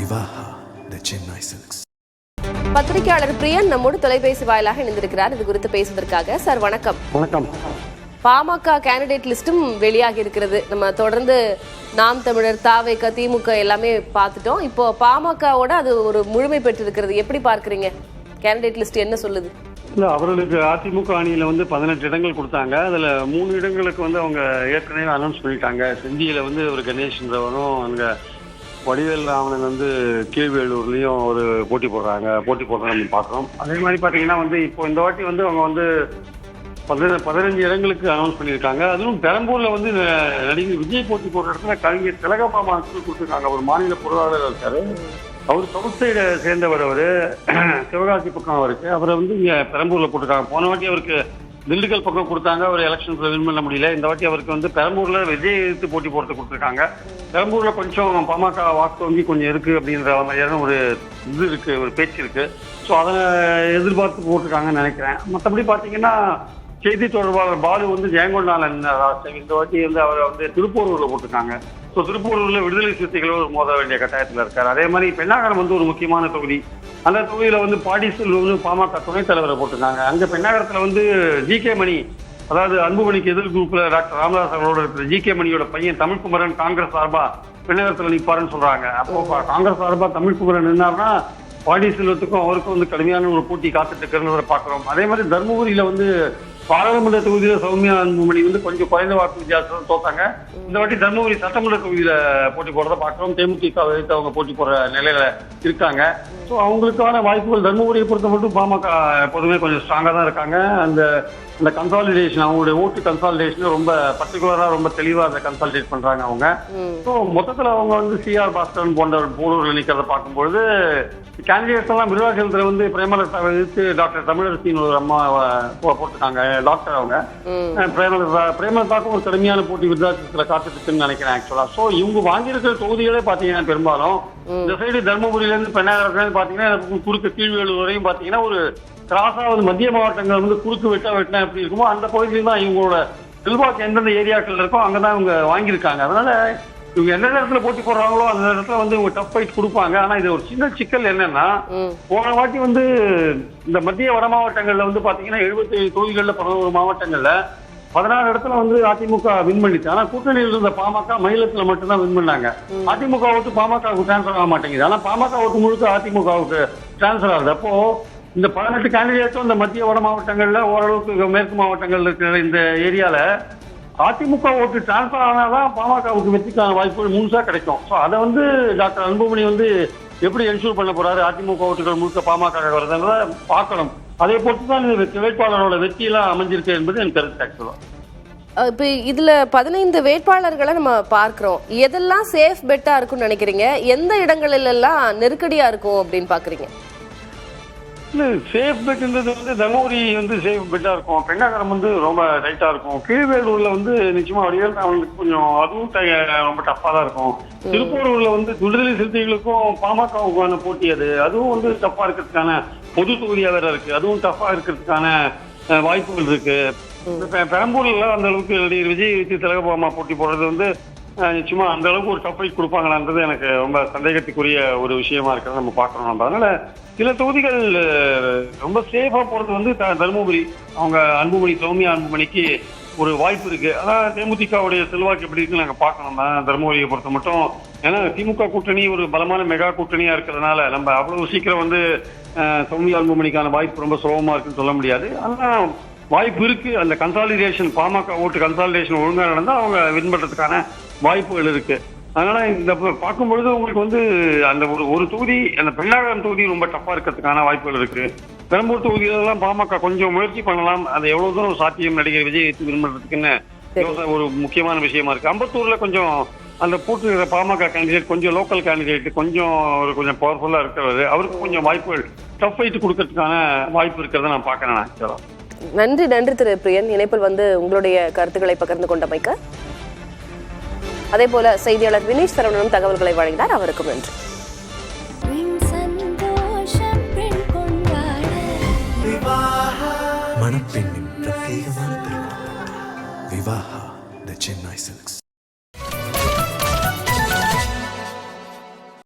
Vivaha, the Chennai Silks. பத்திரிகையாளர் பிரியன் நம்மோடு தொலைபேசி வாயிலாக இணைந்திருக்கிறார். இது குறித்து பேசுவதற்காக சார் வணக்கம். வணக்கம். பாமக கேண்டிடேட் லிஸ்டும் வெளியாகி இருக்கிறது. நம்ம தொடர்ந்து நாம் தமிழர், தாவேக, திமுக எல்லாமே பார்த்துட்டோம். இப்போ பாமகவோட அது ஒரு முழுமை பெற்றிருக்கிறது. எப்படி பார்க்கறீங்க? கேண்டிடேட் லிஸ்ட் என்ன சொல்லுது? இல்ல, அவர்களுக்கு அதிமுக அணியில 18 இடங்கள் கொடுத்தாங்க. அதுல 3 இடங்களுக்கு அவங்க ஏற்கனவே அனௌன்ஸ் பண்ணிட்டாங்க. செஞ்சியில ஒரு கணேஷ்ன்றவரும் அங்க வடிவேல் ராமன் கீழ்வேலூர்லயும் ஒரு போட்டி போடுறத நம்ம பார்க்கிறோம். அதே மாதிரி பாத்தீங்கன்னா இப்போ இந்த வாட்டி அவங்க 15 இடங்களுக்கு அனௌன்ஸ் பண்ணியிருக்காங்க. அதுவும் பெரம்பூர்ல நடிகர் விஜய் போட்டி போடுற இடத்துல கலைஞர் திலகபாமா கொடுத்துருக்காங்க. ஒரு மாநில பொருளாளர் இருக்காரு. அவர் சவுத் சைடை சேர்ந்தவர். அவரு சிவகாசி பக்கம் அவருக்கு. அவரை இங்க பெரம்பூர்ல போட்டிருக்காங்க. போன வாட்டி அவருக்கு திண்டுக்கல் பக்கம் கொடுத்தாங்க. அவர் எலெக்ஷன்ஸ்ல வின் பண்ண முடியல. இந்த வாட்டி அவருக்கு பெரம்பூர்ல விஜய் எதிர்த்து போட்டி போடுறது கொடுத்துருக்காங்க. பெரம்பூர்ல கொஞ்சம் பாமக வாக்கு வங்கி கொஞ்சம் இருக்கு அப்படின்ற மாதிரியான ஒரு இருக்கு, ஒரு பேச்சு இருக்கு. ஸோ அதை எதிர்பார்த்து போட்டிருக்காங்கன்னு நினைக்கிறேன். மற்றபடி பாத்தீங்கன்னா செய்தி தொடர்பாளர் பாலு ஜெயங்கொண்டாளன் இந்த வாட்டி அவரை திருப்பூரூர்ல போட்டிருக்காங்க. ஸோ திருப்பூரூர்ல விடுதலை சிறுத்தைகளோடு மோத வேண்டிய கட்டாயத்தில் இருக்காரு. அதே மாதிரி பெண்ணாகரம் ஒரு முக்கியமான தொகுதி. அந்த தொகுதியில பாடிசல் பாமக துணைத் தலைவரை போட்டிருக்காங்க. அங்க பெண்ணாகரத்துல ஜி.கே. மணி, அதாவது அன்புமணிக்கு எதிர் குரூப்ல டாக்டர் ராமதாஸ் அவர்களோட இருக்கிற ஜி.கே. மணியோட பையன் தமிழ்குமரன் காங்கிரஸ் சார்பா பெண்ணாகரத்துல நிற்பாருன்னு சொல்றாங்க. அப்போ காங்கிரஸ் சார்பா தமிழ்குமரன் நின்னார்னா பாடி செல்வத்துக்கும் அவருக்கும் கடுமையான ஒரு போட்டி காத்துட்டு இருக்கிறத பாக்குறோம். அதே மாதிரி தர்மபுரியில பாராளுமன்ற தொகுதியில சௌமியா அன்புமணி கொஞ்சம் குறைந்த வாக்கு வித்தியாசம் தோத்தாங்க. இந்த வாட்டி தர்மபுரி சட்டமன்ற தொகுதியில போட்டி போடுறத பாக்குறோம். தேமுதிக எதிர்த்து அவங்க போட்டி போடுற நிலையில இருக்காங்க. ஸோ அவங்களுக்கான வாய்ப்புகள் தர்மபுரியை பொறுத்த மட்டும் பாமக எப்போதுமே கொஞ்சம் ஸ்ட்ராங்கா தான் இருக்காங்க. அந்த கன்சாலிடேஷன், அவங்களுடைய ஓட்டு கன்சாலிடேஷன் ரொம்ப பர்டிகுலரா ரொம்ப தெளிவா அதை கன்சாலிடேட் பண்றாங்க அவங்க. ஸோ மொத்தத்துல அவங்க சிஆர் பாஸ்கரன் போன்ற போரூர்ல நிக்கிறத பார்க்கும்பொழுது கேண்டிடேட்ஸ் எல்லாம் நிர்வாகத்துல பிரேமலதா எதிர்த்து டாக்டர் தமிழரசின்னு ஒரு அம்மா போட்டுருக்காங்க. டாக்டர் அவங்க பிரேமலதாக்கும் ஒரு கடுமையான போட்டி விருதாச்சலத்துல காத்துட்டு இருக்குன்னு நினைக்கிறேன் ஆக்சுவலா. ஸோ இவங்க வாங்கியிருக்கிற தொகுதிகளே பாத்தீங்கன்னா பெரும்பாலும் இந்த சைடு தர்மபுரியில இருந்து பெண்ணாகரத்துல பாத்தீங்கன்னா குறுக்கு கீழ்வேலூர் வரையும் பாத்தீங்கன்னா ஒரு கிராஸா மத்திய மாவட்டங்கள் குறுக்கு வெட்டினா எப்படி இருக்குமோ அந்த பகுதியில் தான் இவங்களோட செல்வாக்கு எந்தெந்த ஏரியாக்கள் இருக்கோ அங்கதான் இவங்க வாங்கியிருக்காங்க. அதனால இவங்க எந்த இடத்துல போட்டி போடுறாங்களோ அந்த இடத்துல இவங்க டஃப் ஃபைட் கொடுப்பாங்க. ஆனா இது ஒரு சின்ன சிக்கல் என்னன்னா, போன வாட்டி இந்த மத்திய வட மாவட்டங்கள்ல பாத்தீங்கன்னா 77 தொகுதிகள்ல 11 மாவட்டங்கள்ல 16 இடத்துல அதிமுக வின் பண்ணிச்சு. ஆனா கூட்டணியில் இருந்த பாமக மயிலத்துல மட்டும்தான் வின் பண்ணாங்க. அதிமுக ஓட்டு பாமகவுக்கு டிரான்ஸ்பர் ஆக மாட்டேங்குது. ஆனா பாமக ஓட்டு முழுக்க அதிமுகவுக்கு டிரான்ஸ்பர் ஆகுது. அப்போ இந்த 18 கேண்டிடேட்டும் இந்த மத்திய வட மாவட்டங்கள்ல ஓரளவுக்கு மேற்கு மாவட்டங்கள்ல இருக்கிற இந்த ஏரியால அதிமுக ஓட்டு டிரான்ஸ்பர் ஆனாதான் பாமகவுக்கு வெற்றிக்கான வாய்ப்புகள் முழுசா கிடைக்கும். ஸோ அதை டாக்டர் அன்புமணி எப்படி என்ஷூர் பண்ண போறாரு, அதிமுக ஓட்டுகள் முழுக்க பாமக வருதுன்றத பார்க்கணும். அதை பொறுத்துதான் இந்த வேட்பாளரோட வெற்றியெல்லாம் அமைஞ்சிருக்கு என்பது என் கருத்து ஆக்சுவலா. இப்ப இதுல 15 வேட்பாளர்களை நம்ம பார்க்கிறோம். எதெல்லாம் சேஃப் பெட்டா இருக்கும்னு நினைக்கிறீங்க? எந்த இடங்களில் எல்லாம் நெருக்கடியா இருக்கும் அப்படின்னு பாக்குறீங்க? சேஃப் பெட்ன்றது தர்மபுரி சேஃப் பெட்டா இருக்கும். பெண்ணாகரம் ரொம்ப டைட்டா இருக்கும். கீழ்வேலூர்ல நிச்சயமா வடிவேல் கொஞ்சம் அதுவும் ரொம்ப டஃப்பா தான் இருக்கும். திருப்பூரூர்ல விடுதலை சிறுத்தைகளுக்கும் பாமகவுக்கான போட்டி அதுவும் டஃப்பா இருக்கிறதுக்கான பொது தொகுதியா வேற இருக்கு. அதுவும் டஃப்பா இருக்கிறதுக்கான வாய்ப்புகள் இருக்கு. பெரம்பூர்ல அந்த அளவுக்கு நடிகர் விஜய் திலகபாமா போட்டி போடுறது நிச்சயமா அந்த அளவுக்கு ஒரு டஃப் ஃபைட் கொடுப்பாங்களான்றது எனக்கு ரொம்ப சந்தேகத்துக்குரிய ஒரு விஷயமா இருக்கிறத நம்ம பார்க்கணும். நம்ம அதனால சில தொகுதிகள் ரொம்ப சேஃபா போறது தர்மபுரி. அவங்க சௌமியா அன்புமணிக்கு ஒரு வாய்ப்பு இருக்கு. அதான் தேமுதிகவுடைய செல்வாக்கு எப்படி இருக்குன்னு நாங்க பார்க்கணும். தர்மபுரியை பொறுத்த மட்டும் ஏன்னா திமுக கூட்டணி ஒரு பலமான மெகா கூட்டணியா இருக்கிறதுனால நம்ம அவ்வளவு சீக்கிரம் சௌமியா அன்புமணிக்கான வாய்ப்பு ரொம்ப சுலபமா இருக்குன்னு சொல்ல முடியாது. ஆனா வாய்ப்பு இருக்கு. அந்த கன்சாலிடேஷன், பாமக ஓட்டு கன்சாலிடேஷன் ஒழுங்கா நடந்தா அவங்க வின் பண்றதுக்கான வாய்ப்புகள் இருக்கு. அதனால இந்த பார்க்கும்பொழுது உங்களுக்கு அந்த ஒரு தொகுதி, அந்த பெண்ணாகரம் தொகுதி ரொம்ப டஃப்பா இருக்கிறதுக்கான வாய்ப்புகள் இருக்கு. பெரம்பூர் தொகுதியிலெல்லாம் பாமக கொஞ்சம் முயற்சி பண்ணலாம். அது எவ்வளவு தூரம் சாத்தியம் நடிகர் விஜய் வின் பண்றதுக்குன்னு ஒரு முக்கியமான விஷயமா இருக்கு. அம்பத்தூர்ல கொஞ்சம் அந்த போட்டு பாமக கேண்டிடேட் கொஞ்சம் லோக்கல் கேண்டிடேட் கொஞ்சம் பவர்ஃபுல்லா இருக்கிறது. அவருக்கு கொஞ்சம் வாய்ப்புகள் டஃப் ஃபைட் கொடுக்கறதுக்கான வாய்ப்பு இருக்கிறத நான் பார்க்கறேன் ஆக்சுவலா. நன்றி திரு பிரியன், இணைப்பில் உங்களுடைய கருத்துக்களை பகிர்ந்து கொண்டமைக்க. அதே போல செய்தியாளர் வினீஷ் சரவணனும் தகவல்களை வழங்கினார். அவருக்கும் நன்றி. மணப்பெண்ணின் பிரத்யேகமான திருமணம் விவாஹா, the Chennai Silks.